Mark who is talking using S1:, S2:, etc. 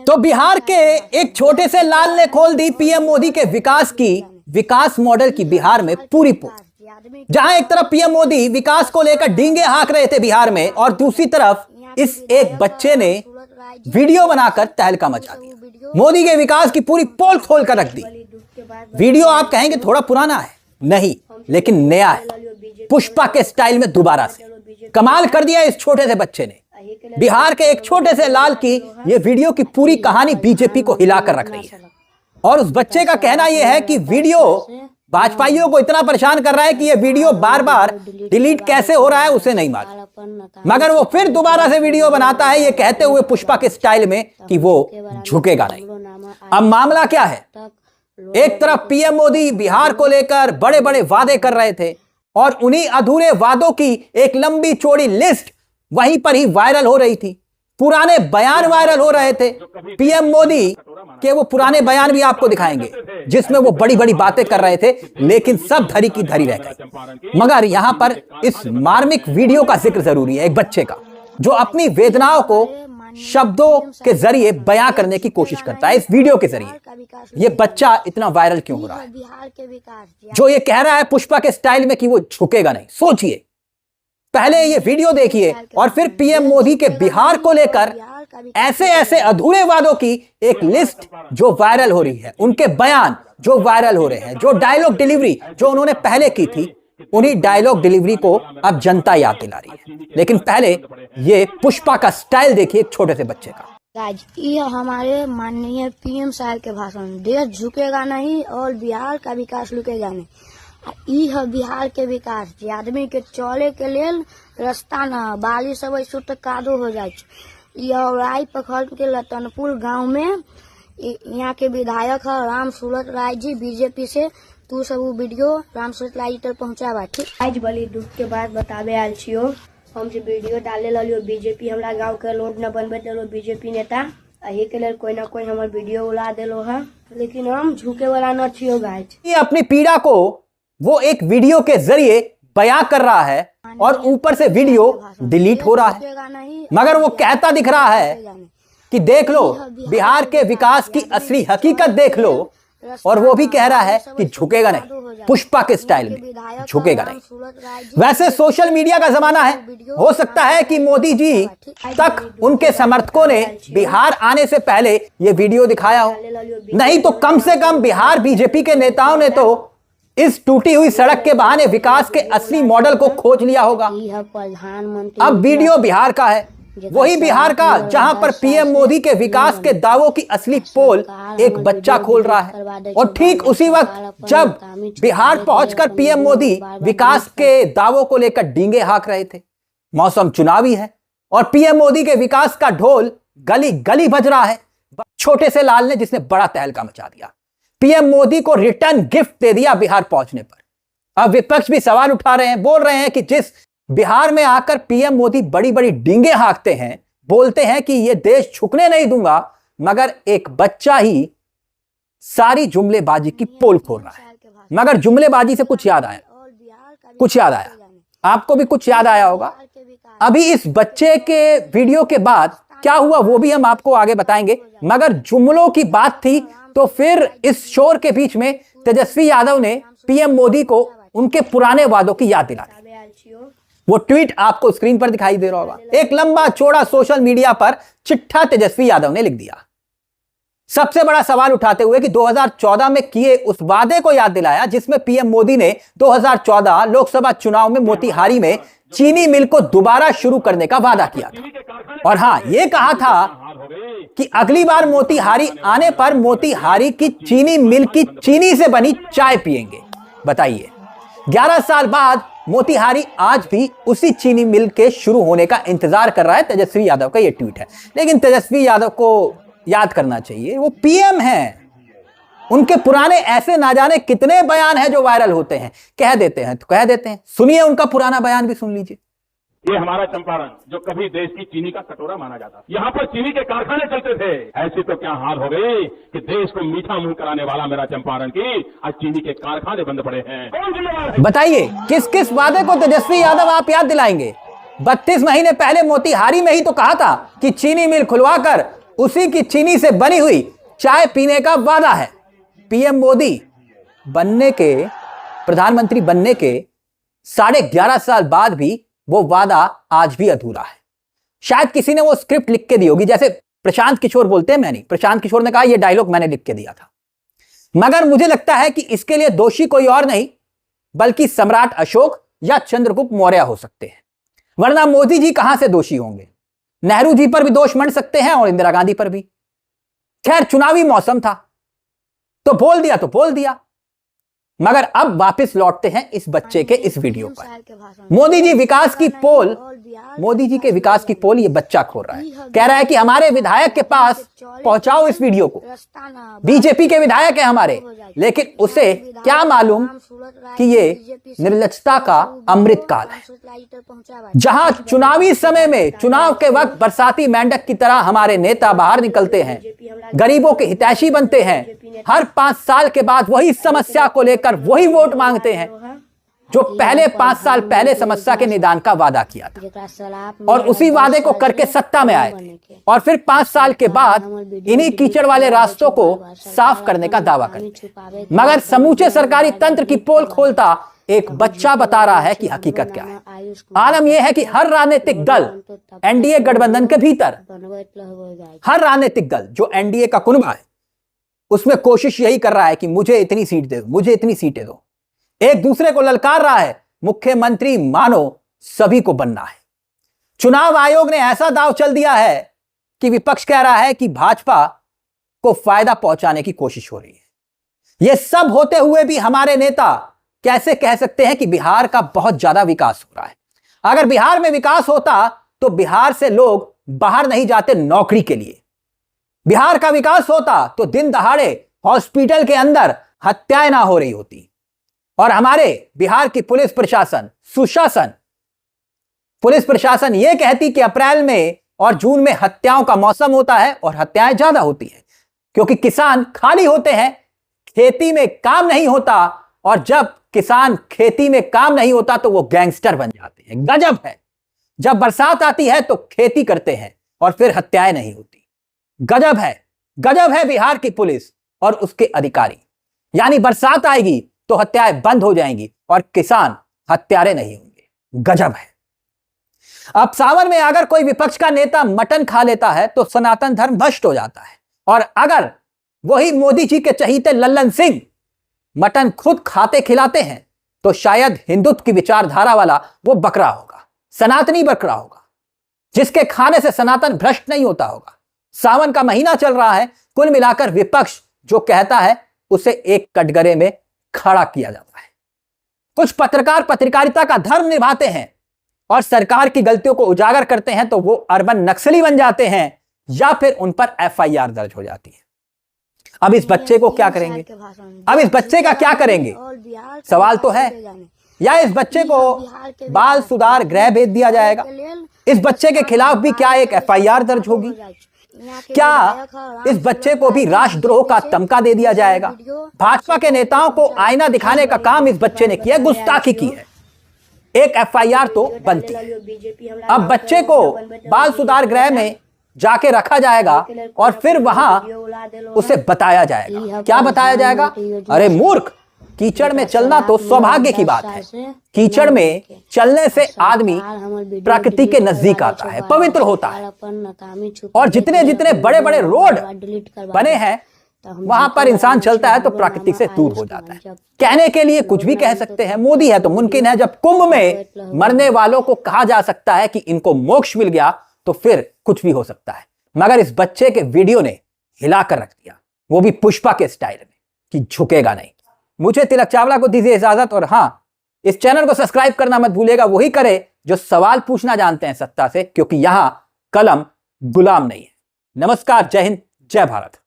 S1: तो बिहार के एक छोटे से लाल ने खोल दी पीएम मोदी के विकास मॉडल की बिहार में पूरी पोल। जहां एक तरफ पीएम मोदी विकास को लेकर डींगे हाँक रहे थे बिहार में, और दूसरी तरफ इस एक बच्चे ने वीडियो बनाकर तहलका मचा दिया। मोदी के विकास की पूरी पोल खोल कर रख दी। वीडियो आप कहेंगे थोड़ा पुराना है, नहीं, लेकिन नया है, पुष्पा के स्टाइल में दोबारा से कमाल कर दिया इस छोटे से बच्चे ने। बिहार के एक छोटे से लाल की यह वीडियो की पूरी कहानी बीजेपी को हिलाकर रख रही है। और उस बच्चे का कहना यह है कि वीडियो भाजपाइयों को इतना परेशान कर रहा है कि यह वीडियो बार बार डिलीट कैसे हो रहा है उसे नहीं मालूम, मगर वो फिर दोबारा से वीडियो बनाता है ये कहते हुए पुष्पा के स्टाइल में कि वो झुकेगा नहीं। अब मामला क्या है? एक तरफ पीएम मोदी बिहार को लेकर बड़े बड़े वादे कर रहे थे और उन्हीं अधूरे वादों की एक लंबी चौड़ी लिस्ट वहीं पर ही वायरल हो रही थी। पुराने बयान वायरल हो रहे थे। पीएम मोदी के वो पुराने बयान भी आपको दिखाएंगे जिसमें वो बड़ी बड़ी बातें कर रहे थे, लेकिन सब धरी की धरी रह गई। मगर यहां पर इस मार्मिक वीडियो का जिक्र जरूरी है, एक बच्चे का जो अपनी वेदनाओं को शब्दों के जरिए बयां करने की कोशिश करता है। इस वीडियो के जरिए ये बच्चा इतना वायरल क्यों हो रहा है, जो ये कह रहा है पुष्पा के स्टाइल में कि वो झुकेगा नहीं। सोचिए, पहले ये वीडियो देखिए और फिर पीएम मोदी के बिहार को लेकर ऐसे ऐसे अधूरे वादों की एक लिस्ट जो वायरल हो रही है, उनके बयान जो वायरल हो रहे हैं, जो डायलॉग डिलीवरी जो उन्होंने पहले की थी, उन्हीं डायलॉग डिलीवरी को अब जनता याद दिला रही है। लेकिन पहले ये पुष्पा का स्टाइल देखिए एक छोटे से बच्चे का।
S2: ये हमारे माननीय पीएम साहब के भाषण, देश झुकेगा नहीं और बिहार का विकास रुकेगा नहीं। ई है बिहार के विकास, जे आदमी के चले के लेल रास्ता न बाली सब सुत कादो हो जाए। राय पखड़ के लतनपुर गांव में यहाँ के विधायक है राम सूरत राय जी बीजेपी से। तू सब वीडियो राम सूरत राय जी तक पहुँचा बा। ठीक, आज बड़ी दुख के बाद बताबे आयल छियो। हम जे वीडियो डाले लियो बीजेपी हमरा गांव के रोड न बनबे दिलो बीजेपी नेता, यही के लिए कोई ना कोई हमार वीडियो उड़ा दिलो है, लेकिन हम झुके वाला न छियो गाइज।
S1: ये अपनी पीड़ा को वो एक वीडियो के जरिए बयां कर रहा है और ऊपर से वीडियो डिलीट हो रहा है, मगर वो कहता दिख रहा है कि देख लो बिहार के विकास की असली हकीकत देख लो, और वो भी कह रहा है कि झुकेगा नहीं, पुष्पा के स्टाइल में झुकेगा नहीं। वैसे सोशल मीडिया का जमाना है, हो सकता है कि मोदी जी तक उनके समर्थकों ने बिहार आने से पहले ये वीडियो दिखाया हो, नहीं तो कम से कम बिहार बीजेपी के नेताओं ने तो इस टूटी हुई सड़क के बहाने विकास के असली मॉडल को खोज लिया होगा। अब वीडियो बिहार का है, वही बिहार का जहां पर पीएम मोदी के विकास के दावों की असली पोल एक बच्चा खोल रहा है। और ठीक उसी वक्त जब बिहार पहुंचकर पीएम मोदी विकास के दावों को लेकर डींगे हाँक रहे थे, मौसम चुनावी है और पीएम मोदी के विकास का ढोल गली गली बज रहा है। छोटे से लाल ने जिसने बड़ा तहलका मचा दिया, पीएम मोदी को रिटर्न गिफ्ट दे दिया बिहार पहुंचने पर। अब विपक्ष भी सवाल उठा रहे हैं, बोल रहे हैं कि जिस बिहार में आकर पीएम मोदी बड़ी बड़ी डींगे हाँकते हैं, बोलते हैं कि यह देश झुकने नहीं दूंगा, मगर एक बच्चा ही सारी जुमलेबाजी की पोल खोल रहा है। मगर जुमलेबाजी से कुछ याद आया, आपको भी कुछ याद आया होगा। अभी इस बच्चे के वीडियो के बाद क्या हुआ वो भी हम आपको आगे बताएंगे, मगर जुमलों की बात थी तो फिर इस शोर के बीच में तेजस्वी यादव ने पीएम मोदी को उनके पुराने वादों की याद दिला दी। वो ट्वीट आपको स्क्रीन पर दिखाई दे रहा होगा। एक लंबा चौड़ा सोशल मीडिया पर चिट्ठा तेजस्वी यादव ने लिख दिया, सबसे बड़ा सवाल उठाते हुए कि 2014 में किए उस वादे को याद दिलाया जिसमें पीएम मोदी ने 2014 लोकसभा चुनाव में मोतिहारी में चीनी मिल को दोबारा शुरू करने का वादा किया था। और हां, यह कहा था कि अगली बार मोतिहारी आने पर मोतिहारी की चीनी मिल की चीनी से बनी चाय पिएंगे। बताइए, 11 साल बाद मोतिहारी आज भी उसी चीनी मिल के शुरू होने का इंतजार कर रहा है। तेजस्वी यादव का यह ट्वीट है। लेकिन तेजस्वी यादव को याद करना चाहिए, वो पीएम हैं, उनके पुराने ऐसे ना जाने कितने बयान हैं जो वायरल होते हैं, कह देते हैं तो कह देते हैं। सुनिए उनका पुराना बयान भी सुन लीजिए।
S3: ये हमारा चंपारण जो कभी देश की चीनी का कटोरा माना जाता था, यहाँ पर चीनी के कारखाने चलते थे। ऐसी तो क्या हाल हो गई कि देश को मीठा मुंह कराने वाला मेरा चंपारण की आज चीनी के कारखाने बंद पड़े हैं। कौन जिम्मेदार है?
S1: बताइए किस किस वादे को तेजस्वी यादव आप याद दिलाएंगे? 32 महीने पहले मोतिहारी में ही तो कहा था कि चीनी मिल खुलवाकर उसी की चीनी से बनी हुई चाय पीने का वादा है। पीएम मोदी बनने के, प्रधानमंत्री बनने के 11.5 साल बाद भी वो वादा आज भी अधूरा है। शायद किसी ने वो स्क्रिप्ट लिख के दी होगी, जैसे प्रशांत किशोर बोलते हैं, मैं नहीं, प्रशांत किशोर ने कहा ये डायलॉग मैंने लिख के दिया था। मगर मुझे लगता है कि इसके लिए दोषी कोई और नहीं बल्कि सम्राट अशोक या चंद्रगुप्त मौर्य हो सकते हैं, वरना मोदी जी कहां से दोषी होंगे। नेहरू जी पर भी दोष मंड सकते हैं और इंदिरा गांधी पर भी। खैर, चुनावी मौसम था तो बोल दिया तो बोल दिया। मगर अब वापस लौटते हैं इस बच्चे के इस वीडियो पर। मोदी जी विकास की पोल, मोदी जी के विकास की पोल ये बच्चा खोल रहा है। कह रहा है कि हमारे विधायक के पास पहुंचाओ इस वीडियो को। बीजेपी के विधायक है हमारे, लेकिन उसे क्या मालूम कि ये निर्लजता का अमृत काल है, जहां चुनावी समय में, चुनाव के वक्त बरसाती मेंढक की तरह हमारे नेता बाहर निकलते हैं, गरीबों के हितैषी बनते हैं, हर 5 साल के बाद वही समस्या को लेकर वही वोट मांगते हैं जो पहले 5 साल पहले समस्या के निदान का वादा किया था, और उसी वादे को करके सत्ता में आए थे, और फिर 5 साल के बाद इन्हीं कीचड़ वाले रास्तों को साफ करने का दावा करते। मगर समूचे सरकारी तंत्र की पोल खोलता एक बच्चा बता रहा है कि हकीकत क्या है। आलम यह है कि हर राजनीतिक दल एनडीए गठबंधन के भीतर, हर राजनीतिक दल जो एनडीए का कुनबा है, उसमें कोशिश यही कर रहा है कि मुझे इतनी सीट दे दो, मुझे इतनी सीटें दो। एक दूसरे को ललकार रहा है, मुख्यमंत्री मानो सभी को बनना है। चुनाव आयोग ने ऐसा दांव चल दिया है कि विपक्ष कह रहा है कि भाजपा को फायदा पहुंचाने की कोशिश हो रही है। यह सब होते हुए भी हमारे नेता कैसे कह सकते हैं कि बिहार का बहुत ज्यादा विकास हो रहा है। अगर बिहार में विकास होता तो बिहार से लोग बाहर नहीं जाते नौकरी के लिए। बिहार का विकास होता तो दिन दहाड़े हॉस्पिटल के अंदर हत्याएं ना हो रही होती। और हमारे बिहार की पुलिस प्रशासन, सुशासन पुलिस प्रशासन यह कहती कि अप्रैल में और जून में हत्याओं का मौसम होता है और हत्याएं ज्यादा होती हैं क्योंकि किसान खाली होते हैं, खेती में काम नहीं होता, और जब किसान खेती में काम नहीं होता तो वो गैंगस्टर बन जाते हैं। गजब है, जब बरसात आती है तो खेती करते हैं और फिर हत्याएं नहीं होती। गजब है, गजब है बिहार की पुलिस और उसके अधिकारी। यानी बरसात आएगी तो हत्याएं बंद हो जाएंगी और किसान हत्यारे नहीं होंगे। गजब है। अब सावन में अगर कोई विपक्ष का नेता मटन खा लेता है तो सनातन धर्म भ्रष्ट हो जाता है, और अगर वही मोदी जी के चहीते लल्लन सिंह मटन खुद खाते खिलाते हैं तो शायद हिंदुत्व की विचारधारा वाला वो बकरा होगा, सनातनी बकरा होगा, जिसके खाने से सनातन भ्रष्ट नहीं होता होगा। सावन का महीना चल रहा है, कुल मिलाकर विपक्ष जो कहता है उसे एक कटघरे में खड़ा किया जाता है। कुछ पत्रकार पत्रकारिता का धर्म निभाते हैं और सरकार की गलतियों को उजागर करते हैं तो वो अर्बन नक्सली बन जाते हैं या फिर उन पर एफआईआर दर्ज हो जाती है। अब इस बच्चे को क्या करेंगे? अब इस बच्चे का क्या करेंगे? सवाल तो है। या इस बच्चे को बाल सुधार गृह भेज दिया जाएगा? इस बच्चे के खिलाफ भी क्या एक एफआईआर दर्ज होगी? क्या इस बच्चे को भी राष्ट्रद्रोह का तमका दे दिया जाएगा? भाजपा के नेताओं को आईना दिखाने का काम इस बच्चे ने किया, गुस्ताखी की है, एक एफआईआर तो बनती है। अब बच्चे को बाल सुधार गृह में जाके रखा जाएगा और फिर वहां उसे बताया जाएगा। क्या बताया जाएगा? अरे मूर्ख, कीचड़ में चलना तो सौभाग्य की बात है। कीचड़ में चलने से आदमी प्रकृति के नजदीक आता है, पवित्र होता है, और जितने जितने बड़े बड़े रोड बने हैं वहां पर इंसान चलता है तो प्रकृति से दूर हो जाता है। कहने के लिए कुछ भी कह सकते हैं, मोदी है तो मुमकिन है। जब कुंभ में मरने वालों को कहा जा सकता है कि इनको मोक्ष मिल गया तो फिर कुछ भी हो सकता है। मगर इस बच्चे के वीडियो ने हिलाकर रख दिया, वो भी पुष्पा के स्टाइल में, कि झुकेगा नहीं। मुझे तिलक चावला को दीजिए इजाजत, और हां, इस चैनल को सब्सक्राइब करना मत भूलिएगा। वही करे जो सवाल पूछना जानते हैं सत्ता से, क्योंकि यहां कलम गुलाम नहीं है। नमस्कार, जय हिंद, जय भारत।